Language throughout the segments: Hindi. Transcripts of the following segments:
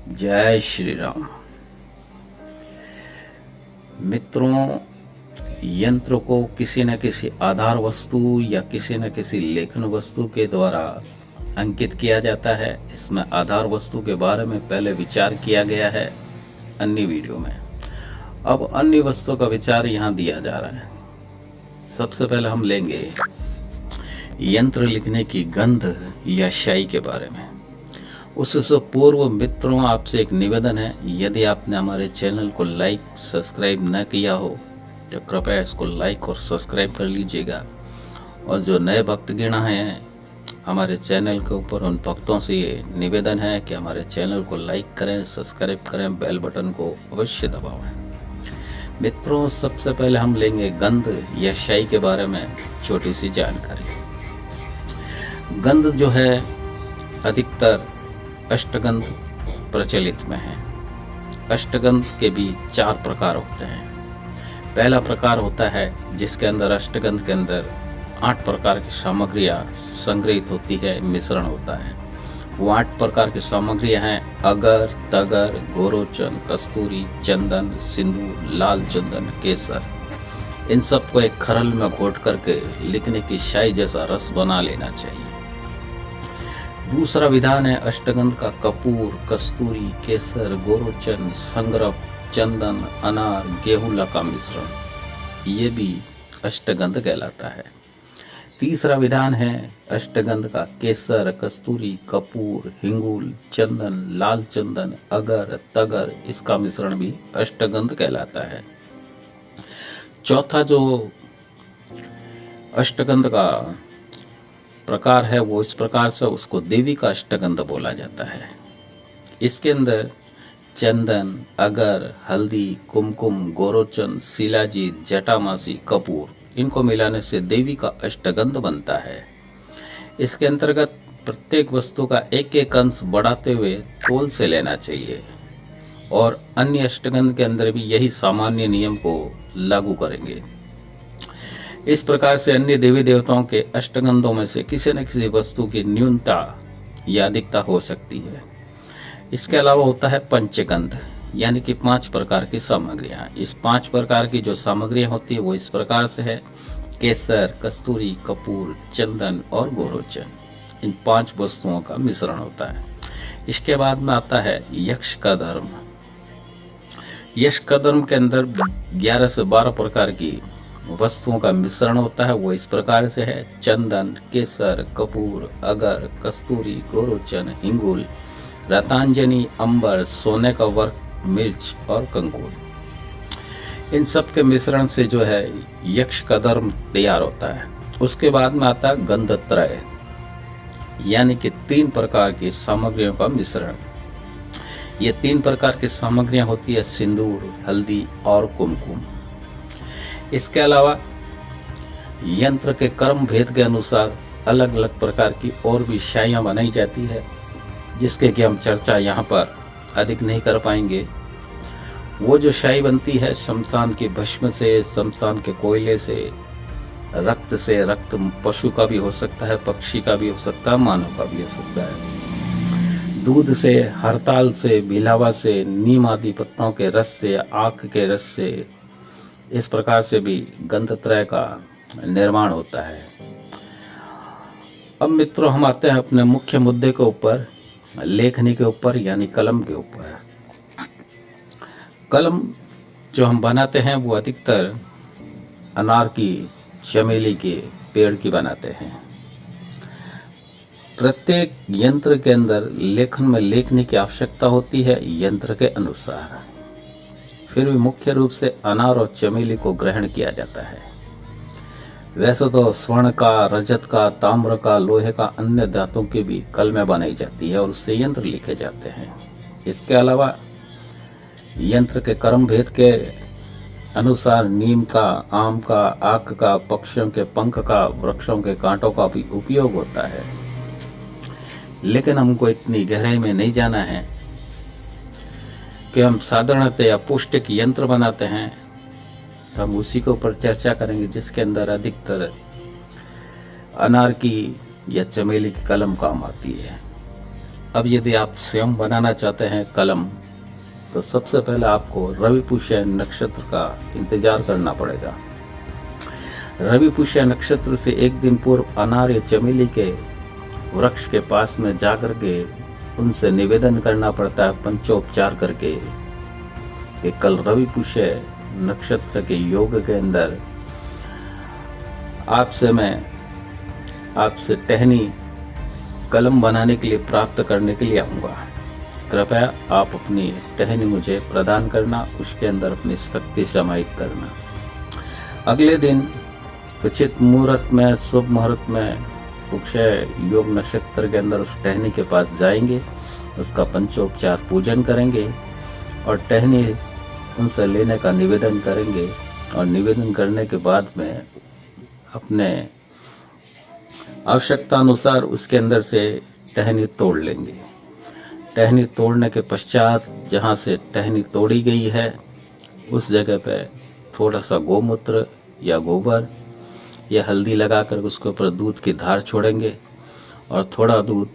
जय श्री राम। मित्रों, यंत्र को किसी न किसी आधार वस्तु या किसी न किसी लेखन वस्तु के द्वारा अंकित किया जाता है। इसमें आधार वस्तु के बारे में पहले विचार किया गया है अन्य वीडियो में। अब अन्य वस्तु का विचार यहाँ दिया जा रहा है। सबसे पहले हम लेंगे यंत्र लिखने की गंध या शाई के बारे में। उससे पूर्व मित्रों, आपसे एक निवेदन है, यदि आपने हमारे चैनल को लाइक सब्सक्राइब न किया हो तो कृपया इसको लाइक और सब्सक्राइब कर लीजिएगा। और जो नए भक्तगण हैं हमारे चैनल के ऊपर, उन भक्तों से ये निवेदन है कि हमारे चैनल को लाइक करें, सब्सक्राइब करें, बेल बटन को अवश्य दबाएं। मित्रों, सबसे पहले हम लेंगे गंध या शाई के बारे में छोटी सी जानकारी। गंध जो है अधिकतर अष्टगंध प्रचलित में है। अष्टगंध के भी 4 प्रकार होते हैं। पहला प्रकार होता है जिसके अंदर अष्टगंध के अंदर 8 प्रकार की सामग्रियां संग्रहित होती है, मिश्रण होता है। वो 8 प्रकार की सामग्रियां हैं अगर, तगर, गोरोचन, कस्तूरी, चंदन, सिंदूर, लाल चंदन, केसर। इन सबको एक खरल में घोट करके लिखने की शाई जैसा रस बना लेना चाहिए। दूसरा विधान है अष्टगंध का कपूर, कस्तूरी, केसर, गोरोचन, संगरप, चंदन, अनार, गेहूं का मिश्रण। ये भी अष्टगंध कहलाता है। तीसरा विधान है अष्टगंध का केसर, कस्तूरी, कपूर, हिंगूल, चंदन, लाल चंदन, अगर, तगर, इसका मिश्रण भी अष्टगंध कहलाता है। चौथा जो अष्टगंध का प्रकार है वो इस प्रकार से, उसको देवी का अष्टगंध बोला जाता है। इसके अंदर चंदन, अगर, हल्दी, कुमकुम, गोरोचन, शिलाजीत, जटामासी, कपूर, इनको मिलाने से देवी का अष्टगंध बनता है। इसके अंतर्गत प्रत्येक वस्तु का एक एक अंश बढ़ाते हुए तोल से लेना चाहिए और अन्य अष्टगंध के अंदर भी यही सामान्य नियम को लागू करेंगे। इस प्रकार से अन्य देवी देवताओं के अष्टगंधों में से किसी न किसी वस्तु की न्यूनता या अधिकता हो सकती है। इसके अलावा होता है पंचगंध, यानी कि 5 प्रकार की सामग्रियां। इस 5 प्रकार की जो सामग्रियां होती है वो इस प्रकार से है केसर, कस्तूरी, कपूर, चंदन और गोरोचन। इन 5 वस्तुओं का मिश्रण होता है। इसके बाद में आता है यक्ष का धर्म। यक्ष का धर्म के अंदर 11 से 12 प्रकार की वस्तुओं का मिश्रण होता है। वो इस प्रकार से है चंदन, केसर, कपूर, अगर, कस्तूरी, गोरोचन, हिंगुल, रतांजनी, अंबर, सोने का वर्क, मिर्च और कंकुल। इन सब के मिश्रण से जो है यक्ष का धर्म तैयार होता है। उसके बाद में आता है गंधत्रय, यानी कि 3 प्रकार की सामग्रियों का मिश्रण। ये 3 प्रकार की सामग्रियां होती है सिंदूर, हल्दी और कुमकुम। इसके अलावा यंत्र के कर्म भेद के अनुसार अलग अलग प्रकार की और भी शाइयां बनाई जाती है, जिसके कि हम चर्चा यहाँ पर अधिक नहीं कर पाएंगे। वो जो शाई बनती है शमशान की भस्म से, शमशान के कोयले से, रक्त पशु का भी हो सकता है, पक्षी का भी हो सकता है, मानव का भी हो सकता है, दूध से, हरताल से, भिलावा से, नीम आदि पत्तों के रस से, आँख के रस से, इस प्रकार से भी गंधत्रय का निर्माण होता है। अब मित्रों, हम आते हैं अपने मुख्य मुद्दे के ऊपर, लेखनी के ऊपर, यानी कलम के ऊपर। कलम जो हम बनाते हैं वो अधिकतर अनार की, चमेली के पेड़ की बनाते हैं। प्रत्येक यंत्र के अंदर लेखन में लेखनी की आवश्यकता होती है यंत्र के अनुसार। फिर भी मुख्य रूप से अनार और चमेली को ग्रहण किया जाता है। वैसे तो स्वर्ण का, रजत का, ताम्र का, लोहे का, अन्य धातुओं की भी कलमें बनाई जाती है और उससे यंत्र लिखे जाते हैं। इसके अलावा यंत्र के कर्म भेद के अनुसार नीम का, आम का, आक का, पक्षियों के पंख का, वृक्षों के कांटों का भी उपयोग होता है। लेकिन हमको इतनी गहराई में नहीं जाना है कि हम साधारणतया पौष्टिक यंत्र बनाते हैं, तो हम उसी के ऊपर चर्चा करेंगे, जिसके अंदर अधिकतर अनार की या चमेली की कलम काम आती है। अब यदि आप स्वयं बनाना चाहते हैं कलम, तो सबसे पहले आपको रवि पुष्य नक्षत्र का इंतजार करना पड़ेगा। रवि पुष्य नक्षत्र से एक दिन पूर्व अनार या चमेली के वृक्ष के पास में जाकर के उनसे निवेदन करना पड़ता है पंचोपचार करके कि कल रवि पुष्य नक्षत्र के योग के अंदर आपसे टहनी कलम बनाने के लिए प्राप्त करने के लिए आऊंगा। कृपया आप अपनी टहनी मुझे प्रदान करना, उसके अंदर अपनी शक्ति समाहित करना। अगले दिन उचित मुहूर्त में, शुभ मुहूर्त में पुष्य योग नक्षत्र के अंदर उस टहनी के पास जाएंगे, उसका पंचोपचार पूजन करेंगे और टहनी उनसे लेने का निवेदन करेंगे। और निवेदन करने के बाद में अपने आवश्यकता अनुसार उसके अंदर से टहनी तोड़ लेंगे। टहनी तोड़ने के पश्चात जहाँ से टहनी तोड़ी गई है उस जगह पे थोड़ा सा गोमूत्र या गोबर या हल्दी लगाकर उसके ऊपर दूध की धार छोड़ेंगे और थोड़ा दूध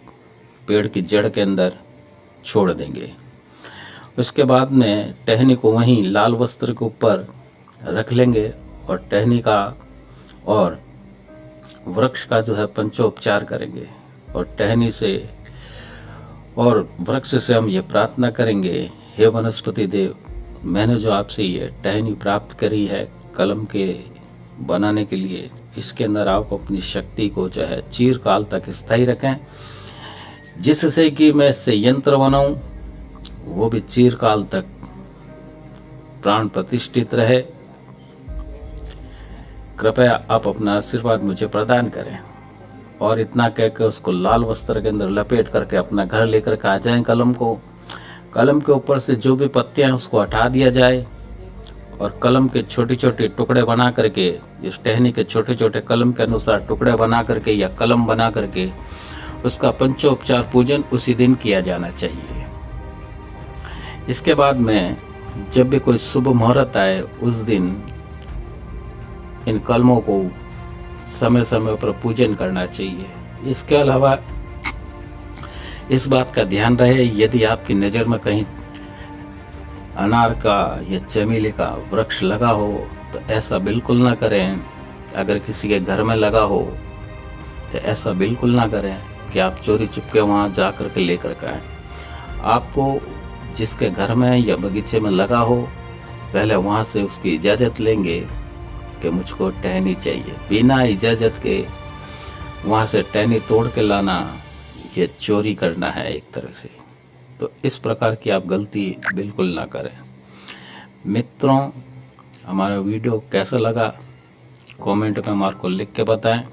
पेड़ की जड़ के अंदर छोड़ देंगे। उसके बाद में टहनी को वहीं लाल वस्त्र के ऊपर रख लेंगे और टहनी का और वृक्ष का जो है पंचोपचार करेंगे। और टहनी से और वृक्ष से हम ये प्रार्थना करेंगे, हे वनस्पति देव, मैंने जो आपसे ये टहनी प्राप्त करी है कलम के बनाने के लिए, इसके अंदर आप अपनी शक्ति को जो है चिरकाल तक स्थायी रखें, जिससे कि मैं इससे यंत्र बनाऊं, वो भी चिरकाल तक प्राण प्रतिष्ठित रहे। कृपया आप अपना आशीर्वाद मुझे प्रदान करें। और इतना कहकर उसको लाल वस्त्र के अंदर लपेट करके अपना घर लेकर के आ जाएं। कलम के ऊपर से जो भी पत्तियां उसको हटा दिया जाए और कलम के छोटे छोटे टुकड़े बना करके, इस टहनी के छोटे छोटे कलम के अनुसार टुकड़े बना करके या कलम बना करके उसका पंचोपचार पूजन उसी दिन किया जाना चाहिए। इसके बाद में जब भी कोई शुभ मुहूर्त आए उस दिन इन कलमों को समय समय पर पूजन करना चाहिए। इसके अलावा इस बात का ध्यान रहे, यदि आपकी नज़र में कहीं अनार का या चमेली का वृक्ष लगा हो तो ऐसा बिल्कुल ना करें। अगर किसी के घर में लगा हो तो ऐसा बिल्कुल ना करें कि आप चोरी चुपके वहां जा करके लेकर के आए। आपको जिसके घर में या बगीचे में लगा हो, पहले वहां से उसकी इजाजत लेंगे कि मुझको टहनी चाहिए। बिना इजाजत के वहां से टहनी तोड़ के लाना, ये चोरी करना है एक तरह से। तो इस प्रकार की आप गलती बिल्कुल ना करें। मित्रों, हमारा वीडियो कैसा लगा कमेंट में हमारे को लिख के बताएं।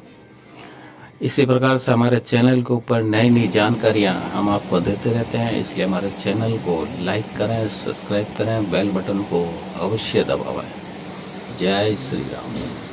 इसी प्रकार से हमारे चैनल के ऊपर नई नई जानकारियां हम आपको देते रहते हैं, इसलिए हमारे चैनल को लाइक करें, सब्सक्राइब करें, बेल बटन को अवश्य दबाएं। जय श्री राम।